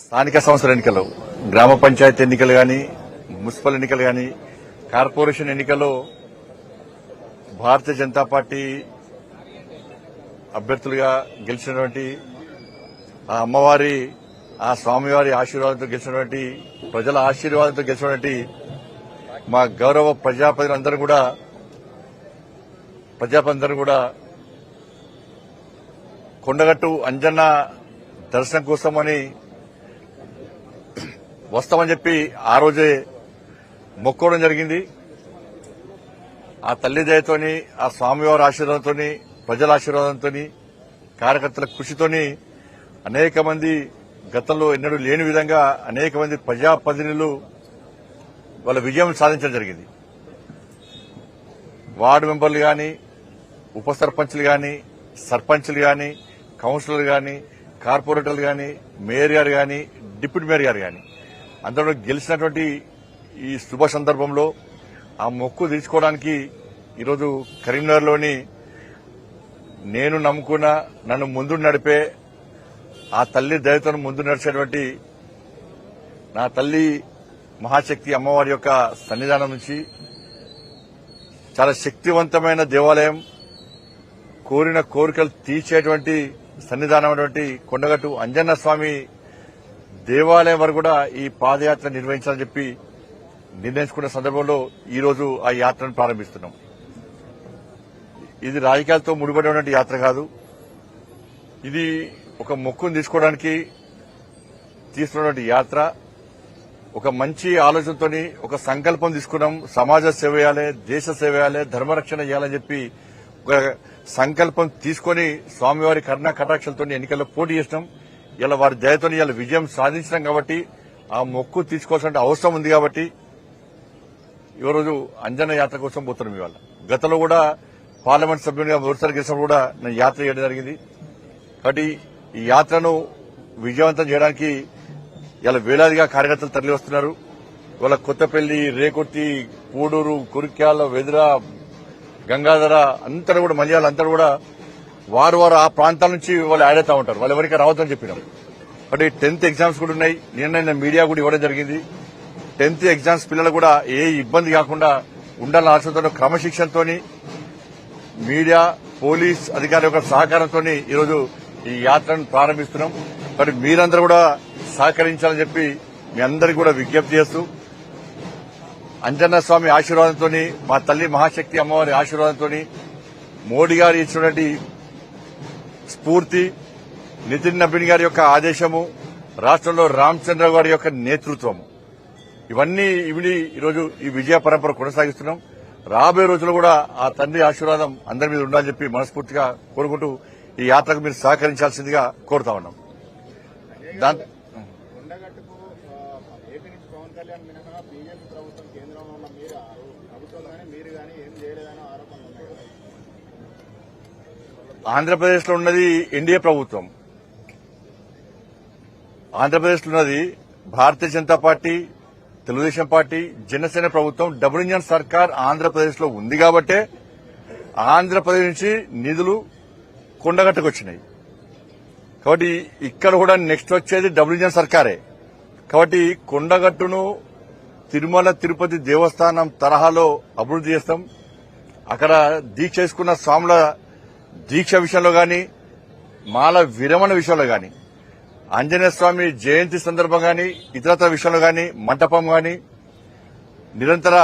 స్థానిక సంస్థల ఎన్నికలు, గ్రామ పంచాయతీ ఎన్నికలు గాని, మున్సిపల్ ఎన్నికలు గాని, కార్పొరేషన్ ఎన్నికల్లో భారతీయ జనతా పార్టీ అభ్యర్థులుగా గెలిచినటువంటి ఆ అమ్మవారి, ఆ స్వామివారి ఆశీర్వాదంతో గెలిచినటువంటి, ప్రజల ఆశీర్వాదంతో గెలిచినటువంటి మా గౌరవ ప్రజాప్రతినిధులందరూ కూడా కొండగట్టు అంజన్న దర్శనం కోసమని వస్తామని చెప్పి ఆ రోజే మొక్కోవడం జరిగింది. ఆ తల్లి దయతోని, ఆ స్వామివారి ఆశీర్వాదంతో, ప్రజల ఆశీర్వాదంతో, కార్యకర్తల కృషితోని అనేక మంది, గతంలో ఎన్నడూ లేని విధంగా అనేక మంది ప్రజాప్రతినిధులు వాళ్ళ విజయం సాధించడం జరిగింది. వార్డు మెంబర్లు గాని, ఉప సర్పంచ్లు గాని, సర్పంచ్లు గాని, కౌన్సిలర్లు గాని, కార్పొరేటర్లు గాని, మేయర్ గారు గాని, డిప్యూటీ మేయర్ గారు గాని అందరూ గెలిచినటువంటి ఈ శుభ సందర్భంలో ఆ మొక్కు తీర్చుకోవడానికి ఈరోజు కరీంనగర్లోని నేను నమ్ముకున్న, నన్ను ముందు నడిపే, ఆ తల్లి దయతో ముందు నడిచేటువంటి నా తల్లి మహాశక్తి అమ్మవారి యొక్క సన్నిధానం నుంచి చాలా శక్తివంతమైన దేవాలయం, కోరిన కోరికలు తీర్చేటువంటి సన్నిధానం అటువంటి కొండగట్టు అంజన్న స్వామి దేవాలయం వరకు కూడా ఈ పాదయాత్ర నిర్వహించాలని చెప్పి నిర్ణయించుకున్న సందర్భంలో ఈ రోజు ఆ యాత్రను ప్రారంభిస్తున్నాం. ఇది రాజకీయాలతో ముడిపడినటువంటి యాత్ర కాదు. ఇది ఒక మొక్కును తీసుకోవడానికి తీసుకున్నటువంటి యాత్ర. ఒక మంచి ఆలోచనతోని ఒక సంకల్పం తీసుకున్నాం. సమాజ సేవ చేయాలి, దేశ సేవ చేయాలి, ధర్మరక్షణ చేయాలని చెప్పి ఒక సంకల్పం తీసుకుని స్వామివారి కరుణా కటాక్షలతో ఎన్నికల్లో పోటీ చేసినాం. ఇలా వారి దయతో ఇలా విజయం సాధించినాం కాబట్టి, ఆ మొక్కు తీసుకోవాల్సిన అవసరం ఉంది కాబట్టి ఈరోజు అంజన్న యాత్ర కోసం పోతున్నాం. ఇవాళ గతంలో కూడా పార్లమెంట్ సభ్యునిగా మొదటిసారి గెలిచినప్పుడు కూడా నేను యాత్ర చేయడం జరిగింది. కాబట్టి ఈ యాత్రను విజయవంతం చేయడానికి ఇలా వేలాదిగా కార్యకర్తలు తరలి వస్తున్నారు. ఇవాళ కొత్తపల్లి, రేకుర్తి, పూడూరు, కురిక్యాల, వెదిర, గంగాధర అంతా కూడా, మలయాళ అంతా కూడా వారు ఆ ప్రాంతాల నుంచి వాళ్ళు యాడ్ అవుతా ఉంటారు. వాళ్ళు ఎవరికి రావద్దని చెప్పినాం. కాబట్టి 10th ఎగ్జామ్స్ కూడా ఉన్నాయి. నిన్న మీడియా కూడా ఇవ్వడం జరిగింది. 10th ఎగ్జామ్స్ పిల్లలు కూడా ఏ ఇబ్బంది కాకుండా ఉండాలని ఆలోచనతో, క్రమశిక్షణతో, మీడియా, పోలీస్ అధికారుల యొక్క సహకారంతో ఈరోజు ఈ యాత్రను ప్రారంభిస్తున్నాం. మరి మీరందరూ కూడా సహకరించాలని చెప్పి మీ అందరికీ కూడా విజ్ఞప్తి చేస్తూ, అంజన్న స్వామి ఆశీర్వాదంతో, మా తల్లి మహాశక్తి అమ్మవారి ఆశీర్వాదంతో, మోడీ గారు ఇచ్చినటువంటి స్ఫూర్తి, నితిన్ నబీన్ గారి యొక్క ఆదేశము, రాష్ట్రంలో రామచంద్ర గారి యొక్క నేతృత్వం, ఇవన్నీ ఈరోజు ఈ విజయ పరంపర కొనసాగిస్తున్నాం. రాబోయే రోజుల్లో కూడా ఆ తండ్రి ఆశీర్వాదం అందరి మీద ఉండాలని చెప్పి మనస్ఫూర్తిగా కోరుకుంటూ ఈ యాత్రకు మీరు సహకరించాల్సిందిగా కోరుతా ఉన్నాం. ఆంధ్రప్రదేశ్ లో ఉన్నది ఎన్డీఏ ప్రభుత్వం. ఆంధ్రప్రదేశ్ లో ఉన్నది భారతీయ జనతా పార్టీ, తెలుగుదేశం పార్టీ, జనసేన ప్రభుత్వం. డబుల్ ఇంజన్ సర్కార్ ఆంధ్రప్రదేశ్ లో ఉంది కాబట్టే ఆంధ్రప్రదేశ్ నుంచి నిధులు కొండగట్టుకు వచ్చినాయి. కాబట్టి ఇక్కడ కూడా నెక్స్ట్ వచ్చేది డబుల్ ఇంజన్ సర్కారే. కాబట్టి కొండగట్టును తిరుమల తిరుపతి దేవస్థానం తరహాలో అభివృద్ది చేస్తాం. అక్కడ దీక్ష చేసుకున్న స్వాముల దీక్ష విషయంలో గాని, మాల విరమణ విషయంలో గాని, ఆంజనేయ స్వామి జయంతి సందర్భం గాని, ఇతరత్ర విషయంలో గాని, మంటపం గాని, నిరంతర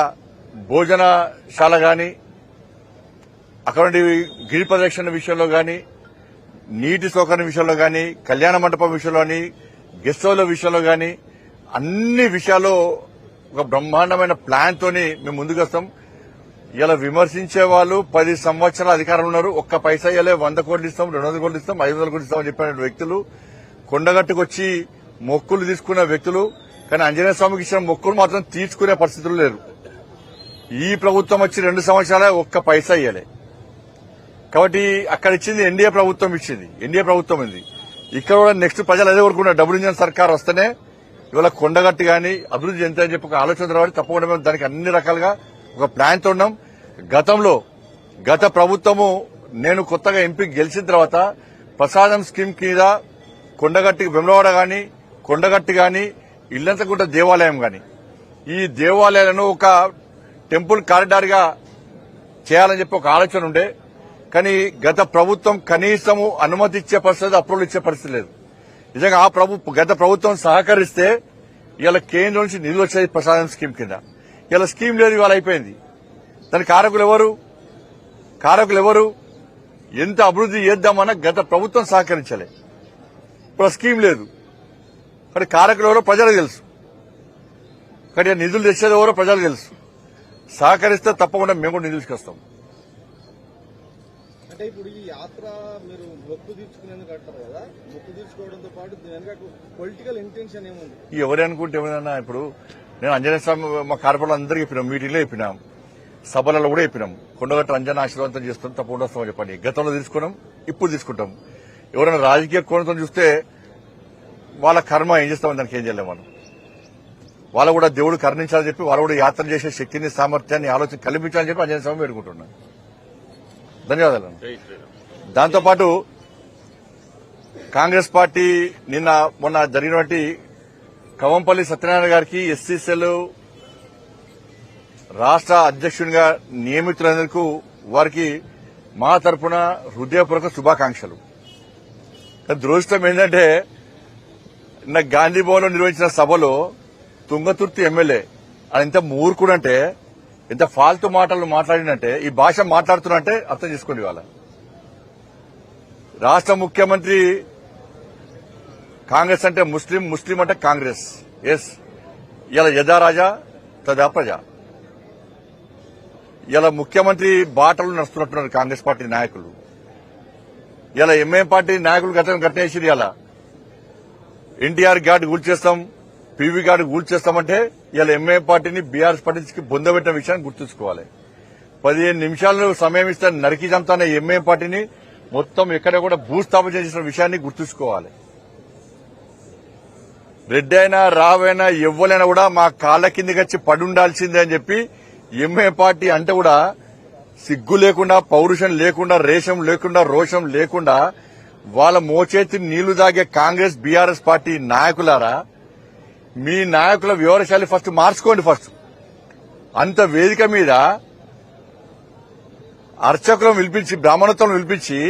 భోజనశాల గాని, అక్కడ గిరి ప్రదక్షిణ విషయంలో గాని, నీటి సౌకర్యం విషయంలో గాని, కళ్యాణ మండపం విషయంలో గాని, గెస్ట్ హౌస్ల విషయంలో గాని, అన్ని విషయాల్లో ఒక బ్రహ్మాండమైన ప్లాన్ తోని మేము ముందుకు వస్తాం. ఇలా విమర్శించే వాళ్ళు 10 సంవత్సరాల అధికారంలో ఉన్నారు. ఒక్క పైసా ఇవ్వలే, 100 కోట్లు ఇస్తాం, 200 కోట్లు ఇస్తాం, 500 కోట్లు ఇస్తామని చెప్పిన వ్యక్తులు, కొండగట్టుకు వచ్చి మొక్కులు తీసుకున్న వ్యక్తులు, కానీ ఆంజనేయ స్వామికి ఇచ్చిన మొక్కులు మాత్రం తీర్చుకునే పరిస్థితులు లేరు. ఈ ప్రభుత్వం వచ్చి 2 సంవత్సరాలే ఒక్క పైసా ఇవ్వలే. కాబట్టి అక్కడ ఇచ్చింది ఎన్డీఏ ప్రభుత్వం ఇచ్చింది, ఎన్డీఏ ప్రభుత్వం ఉంది. ఇక్కడ కూడా నెక్స్ట్ ప్రజలు అదే కోరుకున్నారు, డబుల్ ఇంజన్ సర్కార్ వస్తేనే ఇవాళ కొండగట్టు గాని అభివృద్ది చెందుతాయని చెప్పి ఒక ఆలోచన రావాలి. తప్పకుండా మేము దానికి అన్ని రకాలుగా ఒక ప్లాన్ తో ఉన్నాం. గత ప్రభుత్వము నేను కొత్తగా ఎంపీ గెలిచిన తర్వాత ప్రసాదం స్కీమ్ కింద కొండగట్టి వెమ్లవాడ గాని కొండగట్టు గాని ఇల్లంతకుంట దేవాలయం గాని ఈ దేవాలయాలను ఒక టెంపుల్ కారిడార్ గా చేయాలని చెప్పి ఒక ఆలోచన ఉండే. కానీ గత ప్రభుత్వం కనీసము అనుమతి ఇచ్చే పరిస్థితి, అప్రూవల్ ఇచ్చే పరిస్థితి లేదు. నిజంగా గత ప్రభుత్వం సహకరిస్తే ఇవాళ కేంద్రం నుంచి నిధులు వచ్చేది ప్రసాదం స్కీమ్ కింద. ఇలా స్కీమ్ లేదు, ఇవాళ అయిపోయింది. దాని కారకులు ఎవరు? ఎంత అభివృద్ధి చేద్దామన్నా గత ప్రభుత్వం సహకరించలే. ఇప్పుడు స్కీమ్ లేదు. కానీ కారకులు ఎవరో ప్రజలకు తెలుసు. కానీ నిధులు తెచ్చేది ఎవరో ప్రజలకు తెలుసు. సహకరిస్తే తప్పకుండా మేము కూడా నిధులు తీసుకొస్తాం. అంటే ఇప్పుడు ఈ యాత్ర మీరు మొక్కు తీర్చుకునేందుకు అంటారు కదా, మొక్కు తీర్చుకోవడంతో పాటు వెనక పొలిటికల్ ఇంటెన్షన్ ఏముంది? ఎవరు అనుకుంటే ఏమైనా, ఇప్పుడు నేను అంజనేయ స్వామి మా కార్పొరేట్ అందరికీ చెప్పినాం, మీటింగ్లో చెప్పినాం, సభలలో కూడా చెప్పినాం, కొండగట్టు అంజన ఆశీర్వాదం చేస్తాం, తప్పకుండా వస్తామని చెప్పండి. గతంలో తీసుకున్నాం, ఇప్పుడు తీసుకుంటాం. ఎవరైనా రాజకీయ కోణంతో చూస్తే వాళ్ళ కర్మ ఏం చేస్తామని దానికి ఏం చేయలేము మనం. వాళ్ళు కూడా దేవుడు కరుణించాలని చెప్పి వాళ్ళు కూడా యాత్ర చేసే శక్తిని, సామర్థ్యాన్ని, ఆలోచన కల్పించాలని చెప్పి అంజనేయ స్వామి వేడుకుంటున్నాను. ధన్యవాదాలు. దాంతోపాటు కాంగ్రెస్ పార్టీ మొన్న జరిగినటువంటి కవంపల్లి సత్యనారాయణ గారికి ఎస్సీసీఎల్ రాష్ట్ర అధ్యక్షునిగా నియమితులందుకు వారికి మా తరఫున హృదయపూర్వక శుభాకాంక్షలు. దురదృష్టం ఏంటంటే నిన్న గాంధీ భవన్ లో నిర్వహించిన సభలో తుంగతుర్తి ఎమ్మెల్యే అది ఎంత మూర్ఖుడంటే, ఎంత ఫాల్తు మాటలు మాట్లాడినంటే, ఈ భాష మాట్లాడుతున్నంటే అర్థం చేసుకోండి. వాళ్ళ రాష్ట్ర ముఖ్యమంత్రి కాంగ్రెస్ అంటే ముస్లిం అంటే కాంగ్రెస్. ఎస్, ఇలా యథా రాజా తదా ప్రజా. ఇలా ముఖ్యమంత్రి బాటలు నడుస్తున్నట్టున్నారు కాంగ్రెస్ పార్టీ నాయకులు. ఇలా ఎంఐఎం పార్టీ నాయకులు గట్టేసి ఇలా ఎన్టీఆర్ గార్డు కూల్చేస్తాం, పీవీ గార్డు కూల్చేస్తామంటే ఇలా ఎంఐఎం పార్టీని బీఆర్ఎస్ పార్టీకి బొందబెట్టిన విషయాన్ని గుర్తుంచుకోవాలి. 15 నిమిషాలు సమయం ఇస్తే నరికి చంపుతానే ఎంఐఎం పార్టీని మొత్తం ఎక్కడ కూడా భూస్థాపన చేసిన విషయాన్ని గుర్తుంచుకోవాలి. రెడ్డి అయినా రావైనా ఎవ్వలైనా కూడా మా కాళ్ల కిందకి వచ్చి పడుండాల్సిందే అని చెప్పి ఎంఐఎం పార్టీ అంటే కూడా సిగ్గు లేకుండా, పౌరుషం లేకుండా, రేషం లేకుండా, రోషం లేకుండా వాళ్ళ మోచేతి నీళ్లు దాగే కాంగ్రెస్ బీఆర్ఎస్ పార్టీ నాయకులారా, మీ నాయకుల వివరశాలి ఫస్ట్ మార్చుకోండి. ఫస్ట్ అంత వేదిక మీద అర్చకులను పిలిపించి, బ్రాహ్మణత్వం పిలిపించి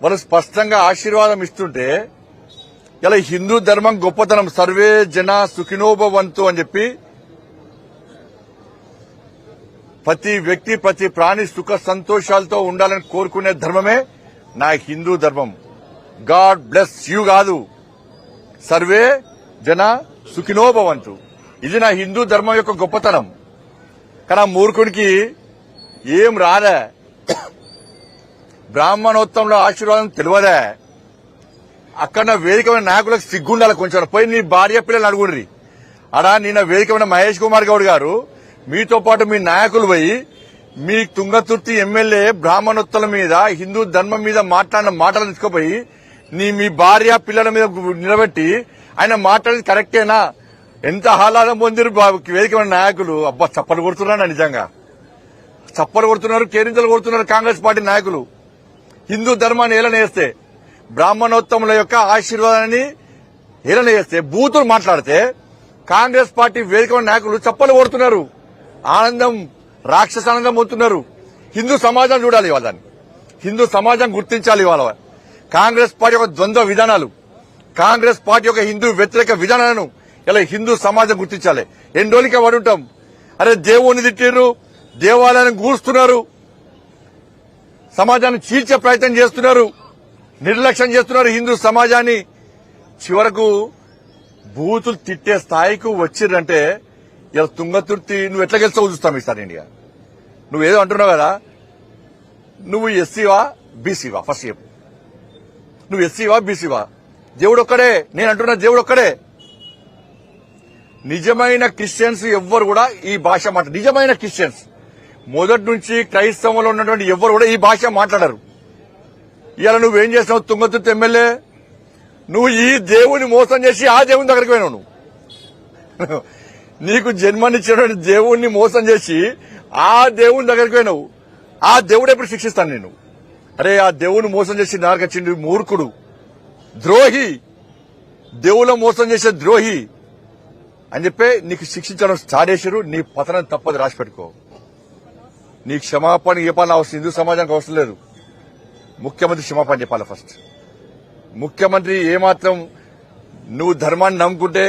వాళ్ళు స్పష్టంగా ఆశీర్వాదం ఇస్తుంటే ఇలా హిందూ ధర్మం గొప్పతనం, సర్వే జన సుఖినోభవంతు అని చెప్పి ప్రతి వ్యక్తి, ప్రతి ప్రాణి సుఖ సంతోషాలతో ఉండాలని కోరుకునే ధర్మమే నా హిందూ ధర్మం. గాడ్ బ్లెస్ యూ కాదు, సర్వే జన సుఖినోభవంతు. ఇది నా హిందూ ధర్మం యొక్క గొప్పతనం. కానీ ఆ మూర్ఖుడికి ఏం రాదే, బ్రాహ్మణోత్తంలో ఆశీర్వాదం తెలియదే. అక్కడ వేదికమైన నాయకులకు సిగ్గుండాలి కొంచెం. పోయి నీ భార్య పిల్లలు అడుగుండ్రి. అడా నిన్న వేదికమైన మహేష్ కుమార్ గౌడ్ గారు మీతో పాటు మీ నాయకులు పోయి మీ తుంగతుర్తి ఎమ్మెల్యే బ్రాహ్మణోత్తుల మీద, హిందూ ధర్మం మీద మాట్లాడిన మాటలు తీసుకుపోయి మీ భార్య పిల్లల మీద నిలబెట్టి ఆయన మాట్లాడేది కరెక్టేనా? ఎంత ఆహ్లాదం పొందిరు వేదికమైన నాయకులు. అబ్బా, చప్పలు కొడుతున్నారు, నిజంగా చప్పలు కొడుతున్నారు, కేరింతలు కొడుతున్నారు కాంగ్రెస్ పార్టీ నాయకులు. హిందూ ధర్మాన్ని ఏలన చేస్తే, బ్రాహ్మణోత్తముల యొక్క ఆశీర్వాదాన్ని ఏలన చేస్తే, బూతులు మాట్లాడితే కాంగ్రెస్ పార్టీ వేదికమైన నాయకులు చప్పలు కొడుతున్నారు. ఆనందం, రాక్షస ఆనందం పొందుతున్నారు. హిందూ సమాజం చూడాలి ఇవాళ, దాన్ని హిందూ సమాజం గుర్తించాలి. ఇవాళ కాంగ్రెస్ పార్టీ యొక్క ద్వంద్వ విధానాలు, కాంగ్రెస్ పార్టీ యొక్క హిందూ వ్యతిరేక విధానాలను ఇలా హిందూ సమాజం గుర్తించాలి. ఎన్ని రోజులకే పడుంటాం? అరే దేవుణ్ణి తిట్టిర్రు, దేవాలయాన్ని కూస్తున్నారు, సమాజాన్ని చీల్చే ప్రయత్నం చేస్తున్నారు, నిర్లక్ష్యం చేస్తున్నారు హిందూ సమాజాన్ని. చివరకు బూతులు తిట్టే స్థాయికి వచ్చిర్రంటే ఇలా తుంగతుర్తి నువ్వు ఎట్లా గెలుస్తావు చూస్తాం ఈసారి ఇండియా. నువ్వేదో అంటున్నావు కదా, నువ్వు ఎస్సీవా బీసీవా? ఫస్ట్ చెప్పు, నువ్వు ఎస్సీవా బీసీవా? దేవుడు ఒక్కడే. నేను అంటున్నా దేవుడు ఒక్కడే. నిజమైన క్రిస్టియన్స్ ఎవ్వరు కూడా ఈ భాష మాట్లాడరు. నిజమైన క్రిస్టియన్స్ మొదటి నుంచి క్రైస్తవంలో ఉన్నటువంటి ఎవ్వరు కూడా ఈ భాష మాట్లాడరు. ఇవాళ నువ్వేం చేసినావు తుంగతుర్తి ఎమ్మెల్యే? నువ్వు ఈ దేవుని మోసం చేసి ఆ దేవుని దగ్గరికి పోయినావు. నువ్వు నీకు జన్మనిచ్చినటువంటి దేవుణ్ణి మోసం చేసి ఆ దేవుని దగ్గరికి పోయినావు. ఆ దేవుడు ఎప్పుడు శిక్షిస్తాను నేను? అరే, ఆ దేవుని మోసం చేసి నారకొచ్చింది మూర్ఖుడు, ద్రోహి. దేవుళ్ళ మోసం చేసే ద్రోహి అని చెప్పి నీకు శిక్షించడం స్టార్ట్ చేశారు. నీ పతనం తప్పదు, రాసి పెట్టుకో. నీ క్షమాపణ చెప్పాలని అవసరం హిందూ సమాజానికి అవసరం లేదు. ముఖ్యమంత్రి క్షమాపణ చెప్పాలి ఫస్ట్. ముఖ్యమంత్రి ఏమాత్రం నువ్వు ధర్మాన్ని నమ్ముకుంటే,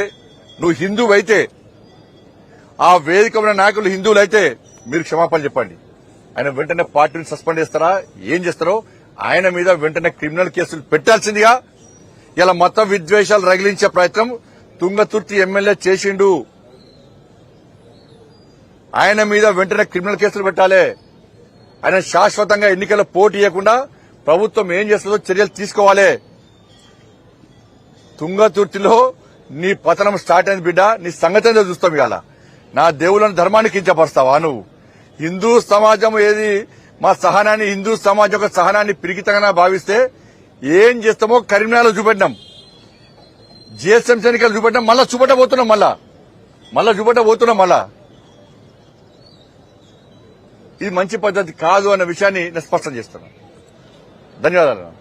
నువ్వు హిందువు అయితే, ఆ వేదిక ఉన్న నాయకులు హిందువులైతే మీరు క్షమాపణ చెప్పండి. ఆయన వెంటనే పార్టీని సస్పెండ్ చేస్తారా, ఏం చేస్తారో ఆయన మీద వెంటనే క్రిమినల్ కేసులు పెట్టాల్సిందిగా ఇలా మత విద్వేషాలు రగిలించే ప్రయత్నం తుంగతుర్తి ఎమ్మెల్యే చేసిండు. ఆయన మీద వెంటనే క్రిమినల్ కేసులు పెట్టాలి. ఆయన శాశ్వతంగా ఎన్నికల పోటీ ఇవ్వకుండా ప్రభుత్వం ఏం చేస్తుందో చర్యలు తీసుకోవాలి. తుంగతుర్తిలో నీ పతనం స్టార్ట్ అయింది బిడ్డ. నీ సంగతి ఏదో చూస్తాం. ఇవాళ నా దేవుళ్ళని ధర్మాన్ని కించపరుస్తావా నువ్వు? హిందూ సమాజం ఏది మా సహనాన్ని, హిందూ సమాజం యొక్క సహనాన్ని పిరికితంగా భావిస్తే ఏం చేస్తామో కరీంనగర్లో చూపెట్టినాం, జిఎస్ఎంసీ ఎన్నికలు చూపెట్టినాం, మళ్ళా చూపెట్టబోతున్నాం, మళ్ళా చూపెట్టబోతున్నాం. ఇది మంచి పద్ధతి కాదు అన్న విషయాన్ని నేను స్పష్టం చేస్తున్నాను. ధన్యవాదాలు.